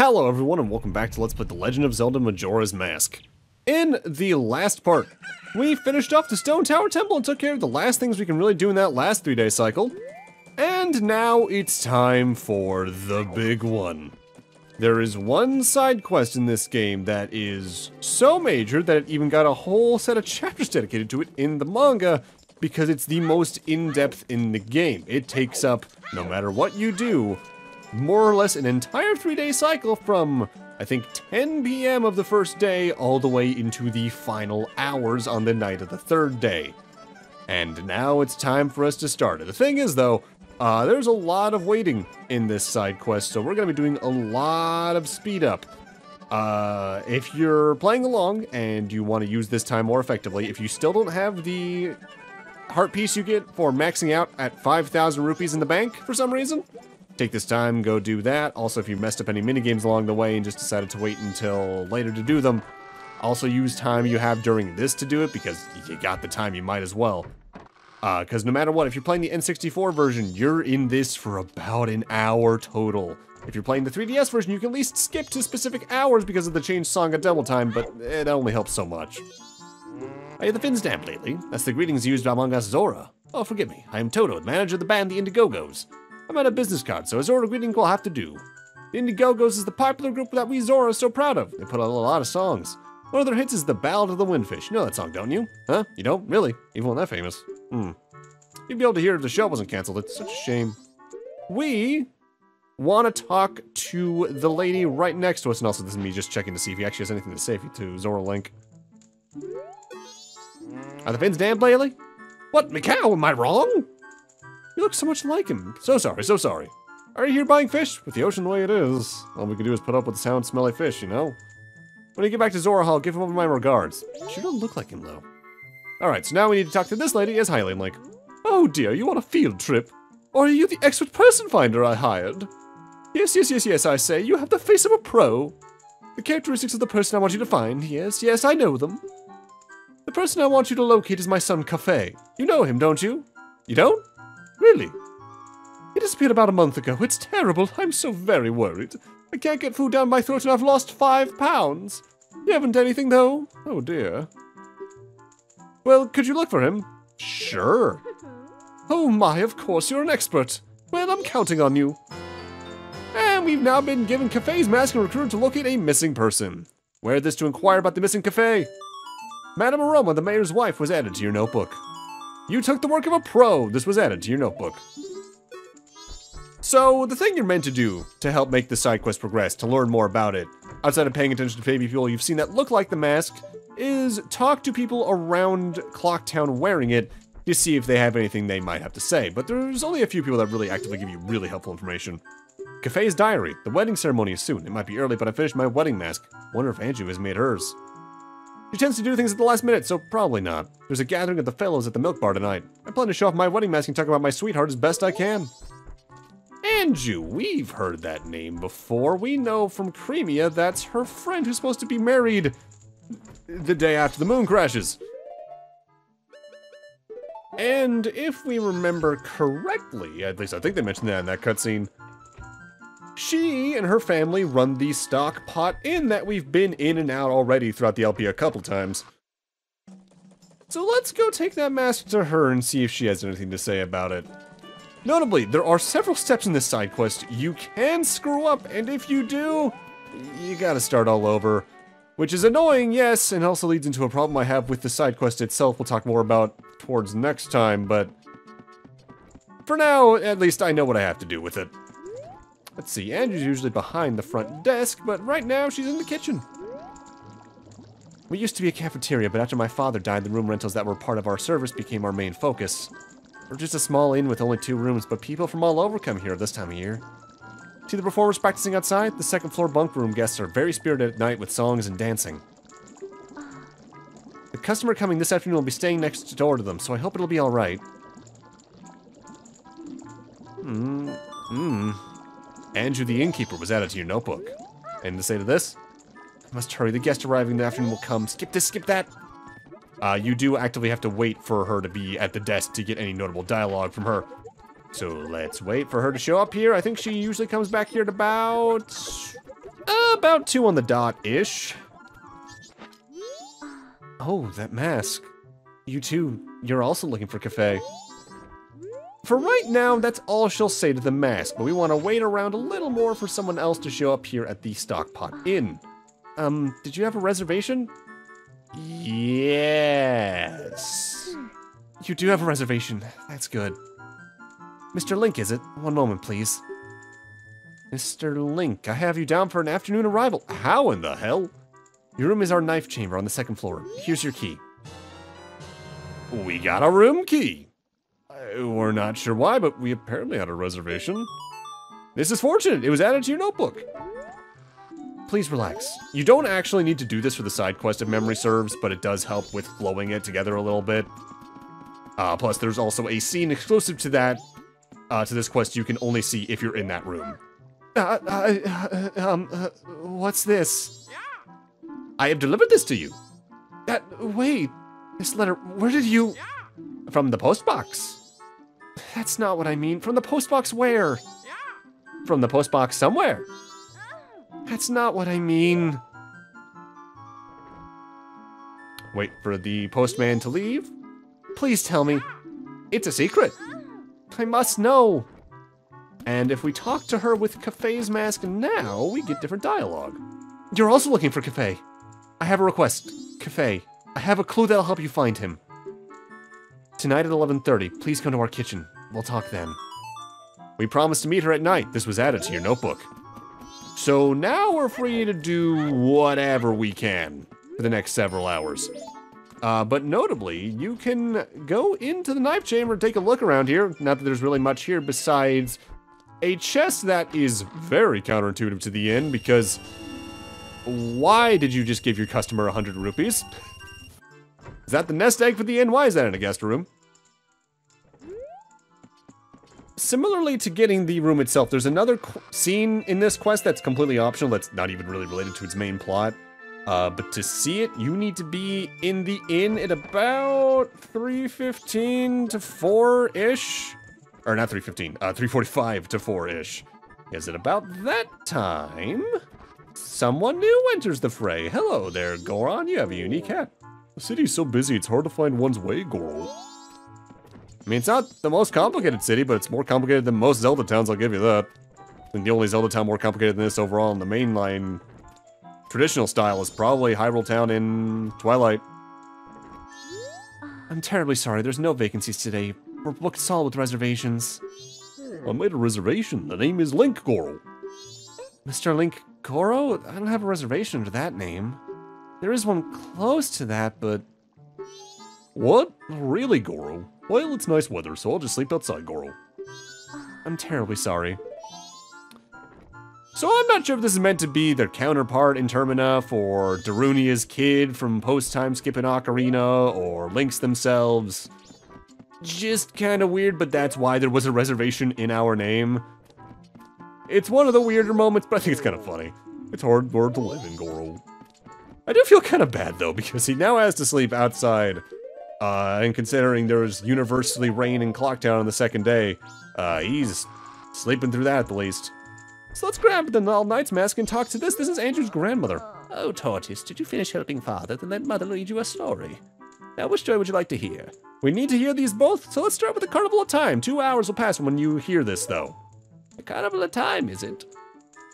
Hello everyone and welcome back to Let's Play The Legend of Zelda Majora's Mask. In the last part, we finished off the Stone Tower Temple and took care of the last things we can really do in that last 3-day cycle. And now it's time for the big one. There is one side quest in this game that is so major that it even got a whole set of chapters dedicated to it in the manga because it's the most in-depth in the game. It takes up, no matter what you do, more or less an entire 3-day cycle from, I think, 10 PM of the first day all the way into the final hours on the night of the third day. And now it's time for us to start. The thing is, though, there's a lot of waiting in this side quest, so we're going to be doing a lot of speed up. If you're playing along and you want to use this time more effectively, if you still don't have the heart piece you get for maxing out at 5,000 rupees in the bank for some reason, take this time, go do that. Also, if you messed up any minigames along the way and just decided to wait until later to do them, also use time you have during this to do it, because you got the time, you might as well. Because no matter what, if you're playing the N64 version, you're in this for about an hour total. If you're playing the 3DS version, you can at least skip to specific hours because of the changed song at double time, but it only helps so much. Are you the fins damp lately? That's the greetings used among us Zora. Oh, forgive me. I am Toto, manager of the band The Indiegogos. I'm out of business card, so a Zora greeting will have to do. The Indiegogos is the popular group that we Zora are so proud of. They put out a lot of songs. One of their hits is The Ballad of the Windfish. You know that song, don't you? Huh? You don't? Really? Even one that famous? You'd be able to hear if the show wasn't canceled. It's such a shame. We want to talk to the lady right next to us, and also this is me just checking to see if he actually has anything to say to Zora Link. Are the fins damp lately? What, Mikau, am I wrong? You look so much like him. So sorry, so sorry. Are you here buying fish? With the ocean the way it is, all we can do is put up with the sound smelly fish, you know? When you get back to Zora Hall, give him over my regards. She don't look like him, though. Alright, so now we need to talk to this lady as Hylian Link. Oh dear, you on a field trip? Or are you the expert person finder I hired? Yes, I say, you have the face of a pro. The characteristics of the person I want you to find, yes, I know them. The person I want you to locate is my son Kafei. You know him, don't you? You don't? Really? He disappeared about a month ago. It's terrible. I'm so very worried. I can't get food down my throat and I've lost 5 pounds. You haven't anything, though? Oh, dear. Well, could you look for him? Sure. Oh my, of course, you're an expert. Well, I'm counting on you. And we've now been given Kafei's mask and recruited to locate a missing person. Wear this to inquire about the missing Kafei. Madame Aroma, the mayor's wife, was added to your notebook. You took the work of a pro. This was added to your notebook. So, the thing you're meant to do to help make the side quest progress, to learn more about it, outside of paying attention to baby people you've seen that look like the mask, is talk to people around Clocktown wearing it to see if they have anything they might have to say. But there's only a few people that really actively give you really helpful information. Kafei's diary. The wedding ceremony is soon. It might be early, but I finished my wedding mask. Wonder if Anju has made hers. She tends to do things at the last minute, so probably not. There's a gathering of the fellows at the milk bar tonight. I plan to show off my wedding mask and talk about my sweetheart as best I can. Anju, we've heard that name before. We know from Cremia that's her friend who's supposed to be married the day after the moon crashes. And if we remember correctly, at least I think they mentioned that in that cutscene, she and her family run the stock pot inn that we've been in and out already throughout the LP a couple times. So let's go take that mask to her and see if she has anything to say about it. Notably, there are several steps in this side quest you can screw up, and if you do, you gotta start all over. Which is annoying, yes, and also leads into a problem I have with the side quest itself we'll talk more about towards next time, but for now, at least I know what I have to do with it. Let's see, Anju's usually behind the front desk, but right now she's in the kitchen. We used to be a cafeteria, but after my father died, the room rentals that were part of our service became our main focus. We're just a small inn with only 2 rooms, but people from all over come here this time of year. See the performers practicing outside? The second floor bunk room guests are very spirited at night with songs and dancing. The customer coming this afternoon will be staying next door to them, so I hope it'll be alright. Anju the innkeeper was added to your notebook. And to say to this? I must hurry, the guest arriving in the afternoon will come. Skip this, skip that. You do actively have to wait for her to be at the desk to get any notable dialogue from her. So let's wait for her to show up here. I think she usually comes back here at about About 2 on the dot-ish. Oh, that mask. You too, you're also looking for Kafei. For right now, that's all she'll say to the mask, but we want to wait around a little more for someone else to show up here at the Stockpot Inn. Did you have a reservation? Yes. You do have a reservation. That's good. Mr. Link, is it? One moment, please. Mr. Link, I have you down for an afternoon arrival. How in the hell? Your room is our knife chamber on the 2nd floor. Here's your key. We got a room key. We're not sure why, but we apparently had a reservation. This is fortunate. It was added to your notebook. Please relax. You don't actually need to do this for the side quest if memory serves, but it does help with flowing it together a little bit. Plus, there's also a scene exclusive to that, to this quest you can only see if you're in that room. What's this? I have delivered this to you. Wait, this letter, where did you... From the postbox. That's not what I mean. From the postbox where? From the postbox somewhere. That's not what I mean. Wait for the postman to leave. Please tell me. It's a secret. I must know. And if we talk to her with Kafei's mask now, we get different dialogue. You're also looking for Kafei. I have a request. Kafei, I have a clue that'll help you find him. Tonight at 11:30, please come to our kitchen. We'll talk then. We promised to meet her at night. This was added to your notebook. So now we're free to do whatever we can for the next several hours. But notably, you can go into the knife chamber and take a look around here. Not that there's really much here besides a chest that is very counterintuitive to the inn, because why did you just give your customer 100 rupees? Is that the nest egg for the inn? Why is that in a guest room? Similarly to getting the room itself, there's another scene in this quest that's completely optional, that's not even really related to its main plot. But to see it, you need to be in the inn at about 3:15 to 4-ish. Or not 3:15, 3:45 to 4-ish. Is it about that time? Someone new enters the fray. Hello there, Goron. You have a unique hat. The city's so busy, it's hard to find one's way, Goron. I mean, it's not the most complicated city, but it's more complicated than most Zelda towns, I'll give you that. I think the only Zelda town more complicated than this overall in the mainline traditional style is probably Hyrule Town in Twilight. I'm terribly sorry, there's no vacancies today. We're booked solid with reservations. I made a reservation. The name is Link Goro. Mr. Link Goro? I don't have a reservation under that name. There is one close to that, but... What? Really, Goro? Well, it's nice weather, so I'll just sleep outside, Goro. I'm terribly sorry. So I'm not sure if this is meant to be their counterpart in Termina, or Darunia's kid from Post-Time Skip and Ocarina, or Link's themselves. Just kind of weird, but that's why there was a reservation in our name. It's one of the weirder moments, but I think it's kind of funny. It's hard to live in, Goro. I do feel kind of bad, though, because he now has to sleep outside. And considering there was universally rain in Clocktown on the second day, he's sleeping through that at the least. So let's grab the All Knight's mask and talk to this. This is Andrew's grandmother. Oh, Tortoise, did you finish helping father? Then let mother read you a story. Now, which story would you like to hear? We need to hear these both, so let's start with the Carnival of Time. 2 hours will pass when you hear this, though. The Carnival of Time, is it?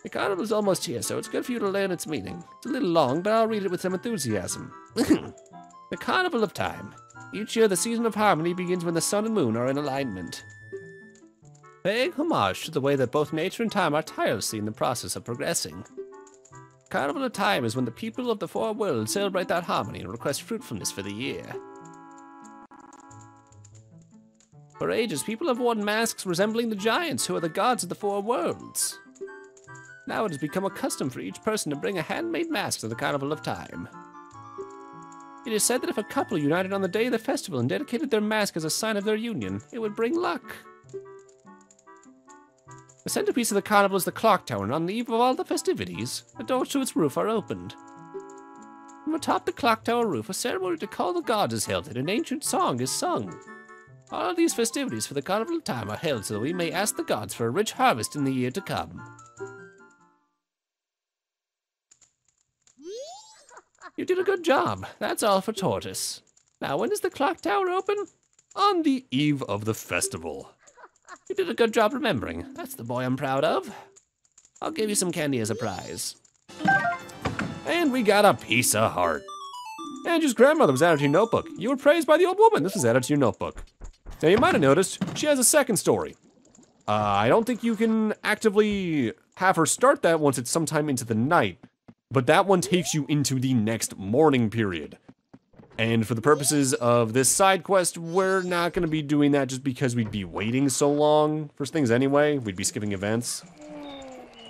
The Carnival's almost here, so it's good for you to learn its meaning. It's a little long, but I'll read it with some enthusiasm. The Carnival of Time. Each year, the season of harmony begins when the sun and moon are in alignment. Vague homage to the way that both nature and time are tirelessly in the process of progressing. Carnival of Time is when the people of the four worlds celebrate that harmony and request fruitfulness for the year. For ages, people have worn masks resembling the giants who are the gods of the four worlds. Now it has become a custom for each person to bring a handmade mask to the Carnival of Time. It is said that if a couple united on the day of the festival and dedicated their mask as a sign of their union, it would bring luck. The centerpiece of the carnival is the clock tower, and on the eve of all the festivities, the doors to its roof are opened. From atop the clock tower roof, a ceremony to call the gods is held, and an ancient song is sung. All of these festivities for the Carnival of Time are held so that we may ask the gods for a rich harvest in the year to come. You did a good job. That's all for Tortoise. Now, when does the clock tower open? On the eve of the festival. You did a good job remembering. That's the boy I'm proud of. I'll give you some candy as a prize. And we got a piece of heart. Anju's grandmother was added to your notebook. You were praised by the old woman. This was added to your notebook. Now, you might have noticed, she has a second story. I don't think you can actively have her start that once it's sometime into the night, but that one takes you into the next morning period. And for the purposes of this side quest, we're not gonna be doing that just because we'd be waiting so long for things anyway. We'd be skipping events.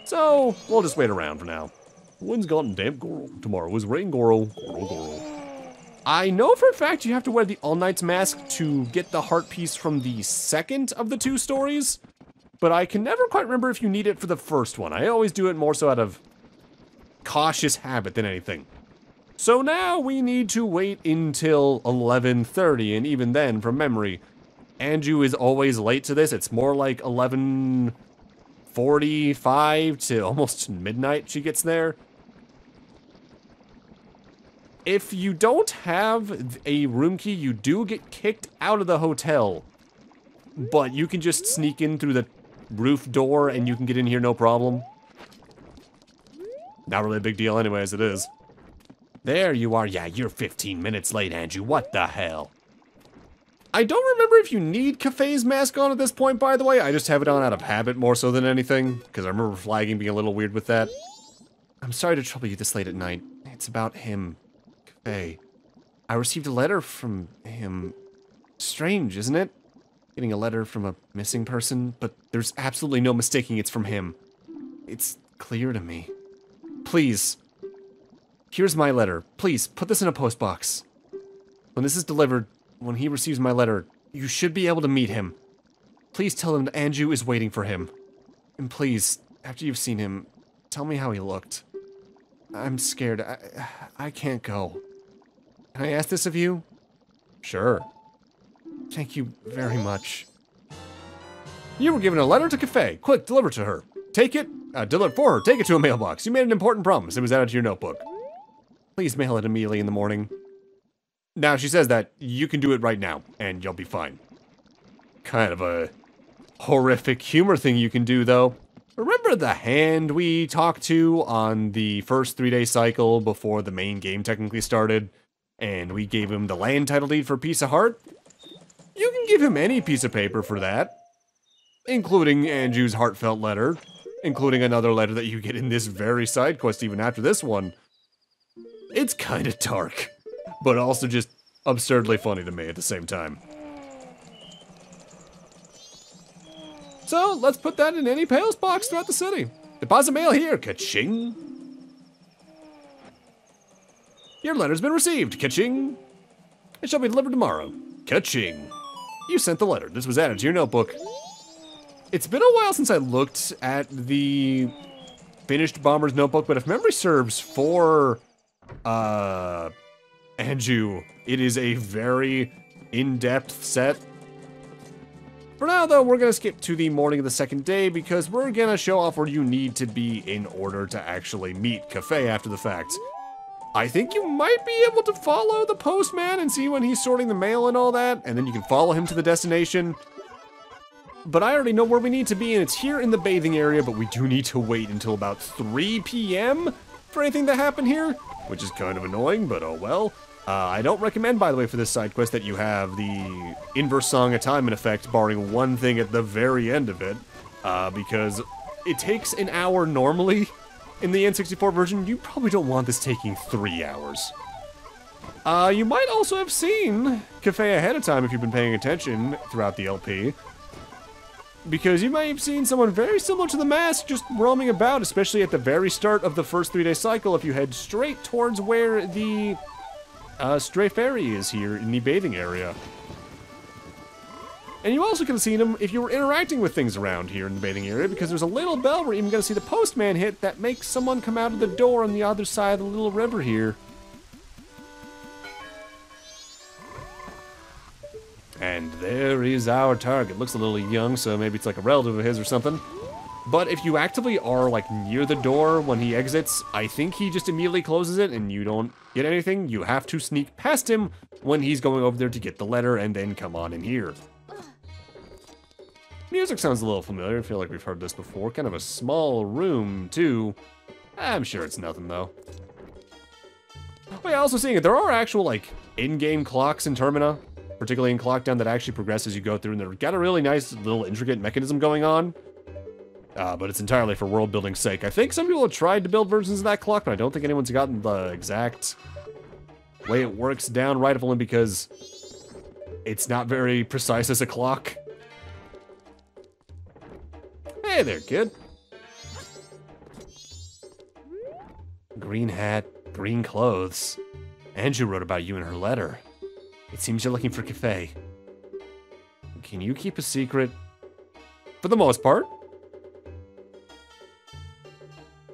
So, we'll just wait around for now. Wind's gotten damp, Goro. Tomorrow is rain, Goro. Goro, Goro. I know for a fact you have to wear the All Knight's mask to get the heart piece from the second of the two stories, but I can never quite remember if you need it for the first one. I always do it more so out of cautious habit than anything. So now we need to wait until 11:30, and even then, from memory, Anju is always late to this. It's more like 11:45 to almost midnight she gets there. If you don't have a room key, you do get kicked out of the hotel. But you can just sneak in through the roof door and you can get in here no problem. Not really a big deal anyway as it is. There you are. Yeah, you're 15 minutes late, Anju. What the hell? I don't remember if you need Kafei's mask on at this point, by the way. I just have it on out of habit more so than anything, because I remember flagging being a little weird with that. I'm sorry to trouble you this late at night. It's about him. Kafei. I received a letter from him. Strange, isn't it? Getting a letter from a missing person, but there's absolutely no mistaking it's from him. It's clear to me. Please. Here's my letter. Please, put this in a post box. When this is delivered, when he receives my letter, you should be able to meet him. Please tell him that Anju is waiting for him. And please, after you've seen him, tell me how he looked. I'm scared. I can't go. Can I ask this of you? Sure. Thank you very much. You were given a letter to Kafei. Quick, deliver it to her. Take it, deliver it for her. Take it to a mailbox. You made an important promise. It was added to your notebook. Please mail it immediately in the morning. Now, she says that you can do it right now, and you'll be fine. Kind of a horrific humor thing you can do, though. Remember the hand we talked to on the first 3-day cycle before the main game technically started? And we gave him the land title deed for a piece of heart? You can give him any piece of paper for that. Including Anju's heartfelt letter. Including another letter that you get in this very side quest even after this one. It's kind of dark, but also just absurdly funny to me at the same time. So, let's put that in any post box throughout the city. Deposit mail here, ka-ching. Your letter's been received, ka-ching. It shall be delivered tomorrow, ka-ching. You sent the letter. This was added to your notebook. It's been a while since I looked at the finished Bomber's notebook, but if memory serves for Anju, it is a very in-depth set. For now, though, we're gonna skip to the morning of the second day because we're gonna show off where you need to be in order to actually meet Kafei after the fact. I think you might be able to follow the postman and see when he's sorting the mail and all that, and then you can follow him to the destination. But I already know where we need to be, and it's here in the bathing area, but we do need to wait until about 3 p.m. for anything to happen here, which is kind of annoying, but oh well. I don't recommend, by the way, for this side quest that you have the inverse Song of Time in effect, barring one thing at the very end of it, because it takes an hour normally in the N64 version. You probably don't want this taking 3 hours. You might also have seen Kafei ahead of time if you've been paying attention throughout the LP, because you might have seen someone very similar to the mask just roaming about, especially at the very start of the first 3-day cycle if you head straight towards where the stray fairy is here in the bathing area. And you also could have seen him if you were interacting with things around here in the bathing area, because there's a little bell we're even going to see the postman hit that makes someone come out of the door on the other side of the little river here. And there is our target. Looks a little young, so maybe it's like a relative of his or something. But if you actively are, like, near the door when he exits, I think he just immediately closes it and you don't get anything. You have to sneak past him when he's going over there to get the letter and then come on in here. Music sounds a little familiar. I feel like we've heard this before. Kind of a small room, too. I'm sure it's nothing, though. Oh, yeah, also seeing it, there are actual, like, in-game clocks in Termina, particularly in Clockdown, that actually progress as you go through, and they've got a really nice little intricate mechanism going on. But it's entirely for world building's sake. I think some people have tried to build versions of that clock, but I don't think anyone's gotten the exact way it works down right, only because it's not very precise as a clock. Hey there, kid. Green hat, green clothes. Anju wrote about you in her letter. It seems you're looking for Kafei. Can you keep a secret? For the most part.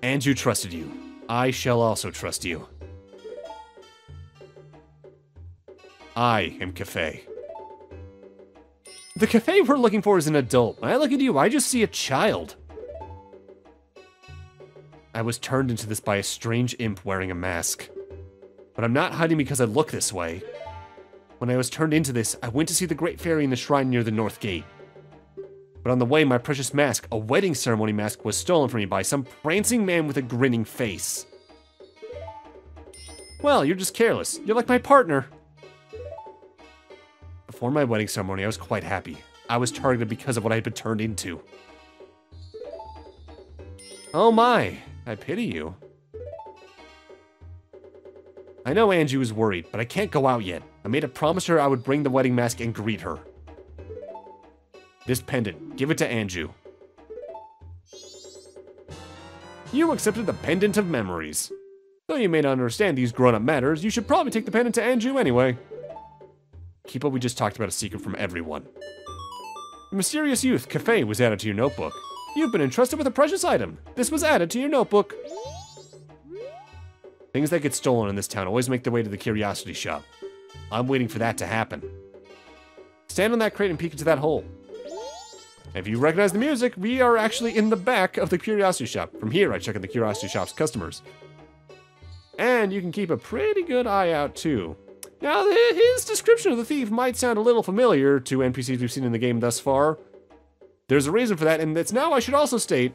Anju trusted you. I shall also trust you. I am Kafei. The Kafei we're looking for is an adult. When I look at you, I just see a child. I was turned into this by a strange imp wearing a mask. But I'm not hiding because I look this way. When I was turned into this, I went to see the Great Fairy in the shrine near the North Gate. But on the way, my precious mask, a wedding ceremony mask, was stolen from me by some prancing man with a grinning face. Well, you're just careless. You're like my partner. Before my wedding ceremony, I was quite happy. I was targeted because of what I had been turned into. Oh my, I pity you. I know Anju is worried, but I can't go out yet. I made a promise to her I would bring the wedding mask and greet her. This pendant, give it to Anju. You accepted the pendant of memories. Though you may not understand these grown-up matters, you should probably take the pendant to Anju anyway. Keep what we just talked about a secret from everyone. The mysterious youth, Kafei, was added to your notebook. You've been entrusted with a precious item. This was added to your notebook. Things that get stolen in this town always make their way to the curiosity shop. I'm waiting for that to happen. Stand on that crate and peek into that hole. If you recognize the music, we are actually in the back of the curiosity shop. From here, I check on the curiosity shop's customers. And you can keep a pretty good eye out, too. Now, his description of the thief might sound a little familiar to NPCs we've seen in the game thus far. There's a reason for that, and it's now I should also state,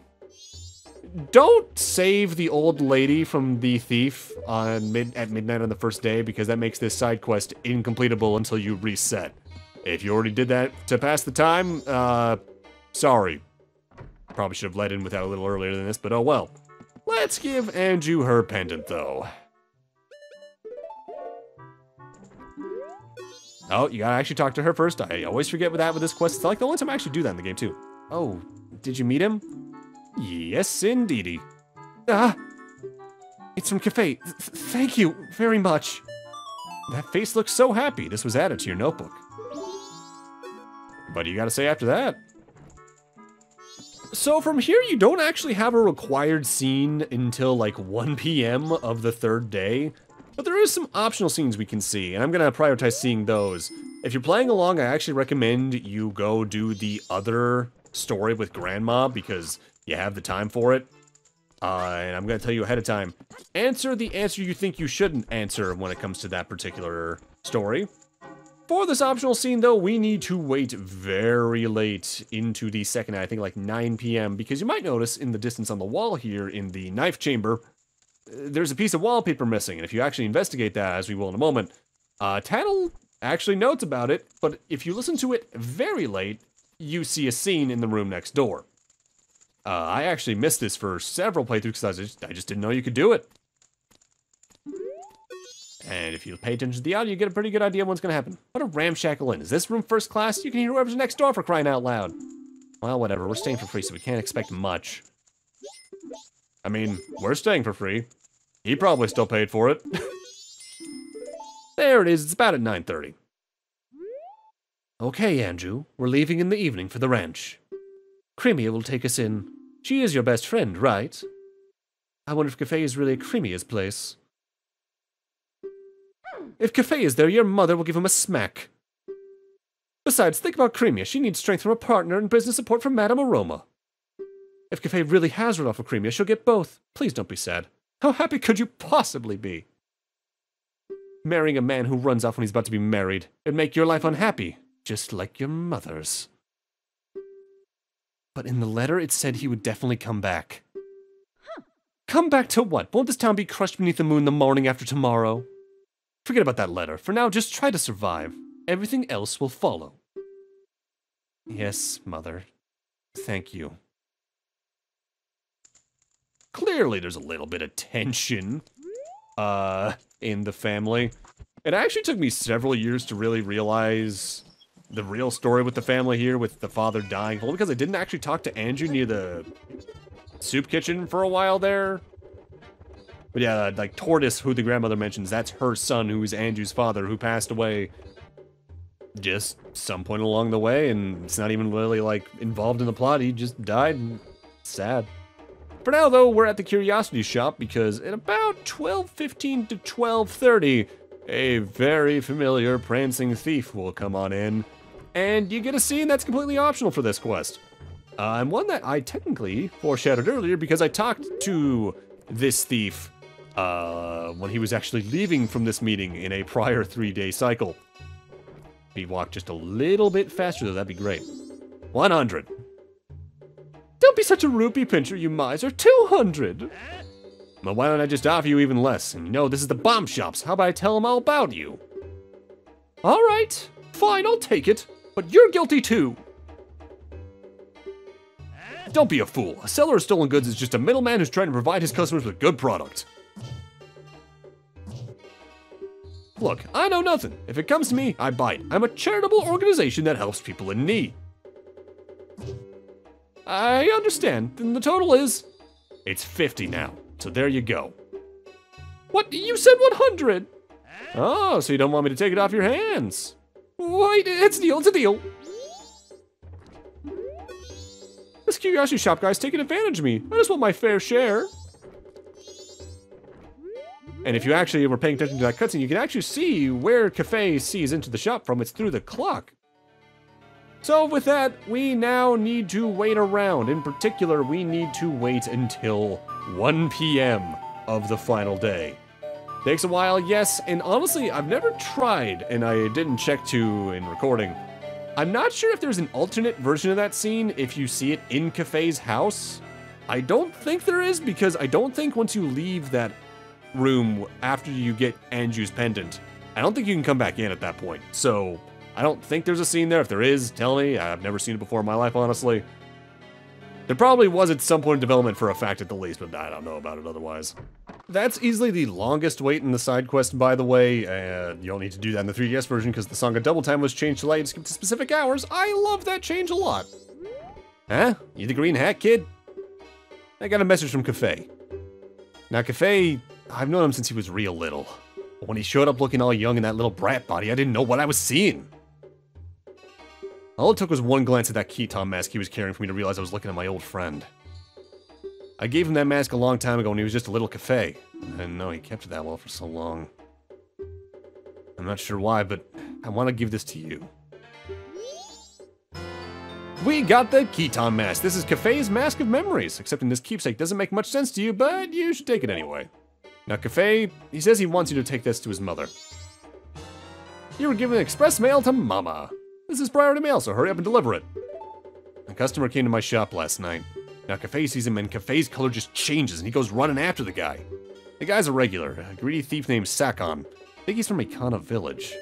don't save the old lady from the thief at midnight on the first day, because that makes this side quest incompletable until you reset. If you already did that to pass the time, sorry. Probably should have let in with that a little earlier than this, but oh well. Let's give Anju her pendant, though. Oh, you gotta actually talk to her first. I always forget with this quest. It's like the only time I actually do that in the game, too. Oh, did you meet him? Yes, indeedy. It's from Kafei. Thank you very much. That face looks so happy. This was added to your notebook. What do you gotta say after that? So from here, you don't actually have a required scene until like 1 p.m. of the third day. But there is some optional scenes we can see, and I'm gonna prioritize seeing those. If you're playing along, I actually recommend you go do the other story with Grandma, because you have the time for it. And I'm gonna tell you ahead of time, answer the answer you think you shouldn't answer when it comes to that particular story. For this optional scene, though, we need to wait very late into the second night, I think like 9 p.m., because you might notice in the distance on the wall here in the knife chamber, there's a piece of wallpaper missing, and if you actually investigate that, as we will in a moment, Tattle actually notes about it, but if you listen to it very late, you see a scene in the room next door. I actually missed this for several playthroughs because I just didn't know you could do it. And if you pay attention to the audio, you get a pretty good idea of what's going to happen. What a ramshackle inn. Is this room first class? You can hear whoever's next door for crying out loud. Well, whatever. We're staying for free, so we can't expect much. I mean, we're staying for free. He probably still paid for it. There it is. It's about at 9:30. Okay, Anju. We're leaving in the evening for the ranch. Crimea will take us in. She is your best friend, right? I wonder if Kafei is really Crimea's place. If Kafei is there, your mother will give him a smack. Besides, think about Crimea. She needs strength from a partner and business support from Madame Aroma. If Kafei really has run off with Creamia, she'll get both. Please don't be sad. How happy could you possibly be? Marrying a man who runs off when he's about to be married. It'd make your life unhappy, just like your mother's. But in the letter, it said he would definitely come back. Come back to what? Won't this town be crushed beneath the moon the morning after tomorrow? Forget about that letter. For now, just try to survive. Everything else will follow. Yes, Mother. Thank you. Clearly, there's a little bit of tension, in the family. It actually took me several years to really realize the real story with the family here, with the father dying. Well, because I didn't actually talk to Anju near the soup kitchen for a while there. But yeah, like Tortoise, who the grandmother mentions, that's her son, who is Anju's father, who passed away just some point along the way, and it's not even really, like, involved in the plot. He just died, and sad. For now, though, we're at the Curiosity Shop, because at about 12:15 to 12:30, a very familiar prancing thief will come on in, and you get a scene that's completely optional for this quest. And one that I technically foreshadowed earlier, because I talked to this thief when he was actually leaving from this meeting in a prior 3-day cycle. If he walked just a little bit faster, though, that'd be great. 100. Don't be such a rupee pincher, you miser. 200. Well, why don't I just offer you even less? And you know, this is the bomb shops. How about I tell them all about you? All right. Fine, I'll take it. But you're guilty, too. Don't be a fool. A seller of stolen goods is just a middleman who's trying to provide his customers with good product. Look, I know nothing. If it comes to me, I bite. I'm a charitable organization that helps people in need. I understand. Then the total is... It's 50 now. So there you go. What? You said 100? Oh, so you don't want me to take it off your hands. Wait, it's a deal, it's a deal. This Curiosity Shop guy's taking advantage of me. I just want my fair share. And if you actually were paying attention to that cutscene, you can actually see where Kafei sees into the shop from. It's through the clock. So with that, we now need to wait around. In particular, we need to wait until 1 p.m. of the final day. Takes a while, yes, and honestly, I've never tried, and I didn't check to in recording. I'm not sure if there's an alternate version of that scene if you see it in Kafei's house. I don't think there is, because I don't think once you leave that room after you get Anju's pendant, I don't think you can come back in at that point. So, I don't think there's a scene there. If there is, tell me. I've never seen it before in my life, honestly. There probably was at some point in development for a fact at the least, but I don't know about it otherwise. That's easily the longest wait in the side quest, by the way. You don't need to do that in the 3DS version because the song of Double Time was changed to let you skip to specific hours. I love that change a lot. Huh? You the green hat kid? I got a message from Kafei. Now, Kafei, I've known him since he was real little. But when he showed up looking all young in that little brat body, I didn't know what I was seeing. All it took was one glance at that Keaton mask he was carrying for me to realize I was looking at my old friend. I gave him that mask a long time ago when he was just a little Kafei. I didn't know he kept it that well for so long. I'm not sure why, but I want to give this to you. We got the Keaton mask. This is Kafei's Mask of Memories. Accepting this keepsake doesn't make much sense to you, but you should take it anyway. Now, Kafei, he says he wants you to take this to his mother. You were given express mail to Mama. This is priority mail, so hurry up and deliver it. A customer came to my shop last night. Now, Kafei sees him, and Kafei's color just changes, and he goes running after the guy. The guy's a regular, a greedy thief named Sakon. I think he's from Ikana Village.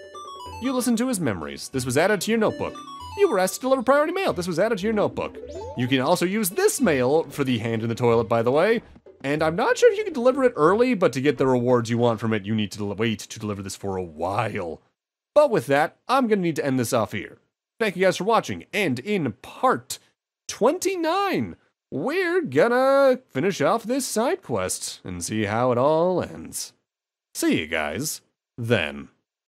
You listen to his memories. This was added to your notebook. You were asked to deliver priority mail. This was added to your notebook. You can also use this mail for the hand in the toilet, by the way. And I'm not sure if you can deliver it early, but to get the rewards you want from it, you need to wait to deliver this for a while. But with that, I'm going to need to end this off here. Thank you guys for watching, and in part 29, we're gonna finish off this side quest and see how it all ends. See you guys then.